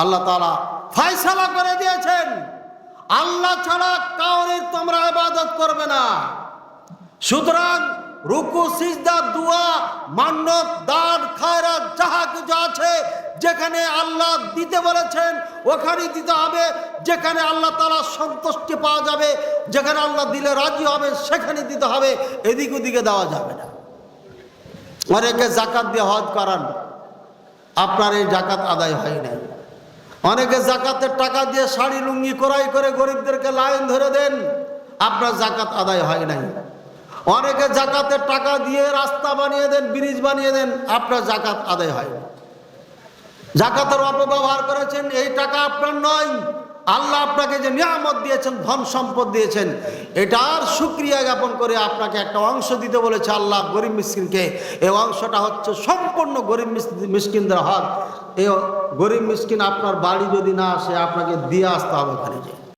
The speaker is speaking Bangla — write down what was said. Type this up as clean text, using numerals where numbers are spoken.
আল্লাহ তাআলা ফয়সালা করে দিয়েছেন, আল্লাহ ছাড়া কাউরির তোমরা ইবাদত করবে না। সুতরাং রুকু, সিজদা, দোয়া, মান্নত, দান, খায়রাত যাহা কিছু আছে, যেখানে আল্লাহ দিতে বলেছেন ওখানেই দিতে হবে। যেখানে আল্লাহ তাআলা সন্তুষ্টি পাওয়া যাবে, যেখানে আল্লাহ দিলে রাজি হবে, সেখানে দিতে হবে, এদিক ওদিকে দেওয়া যাবে না। অনেকে যাকাত দিয়ে হজ করান, আপনার এই যাকাত আদায় হয় নাই। অনেকে যাকাতের টাকা দিয়ে শাড়ি লুঙ্গি ক্রয় করে গরিবদেরকে লাইন ধরে দেন, আপনার যাকাত আদায় হয় নাই। অনেকে যাকাতের টাকা দিয়ে রাস্তা বানিয়ে দেন, ব্রিজ বানিয়ে দেন, আপনার যাকাত আদায় হয় না। যাকাতের অপব্যবহার করেছেন, এই টাকা আপনার নয়। আল্লাহ আপনাকে যে নিয়ামত দিয়েছেন, ধন সম্পদ দিয়েছেন, এটার শুকরিয়া জ্ঞাপন করে আপনাকে একটা অংশ দিতে বলেছে আল্লাহ গরিব মিসকিনকে। এই অংশটা হচ্ছে সম্পূর্ণ গরিব মিসকিনদের হক। এই গরিব মিসকিন আপনার বাড়ি যদি না আসে, আপনাকে দিয়ে আসতে হবে ওখানে যে।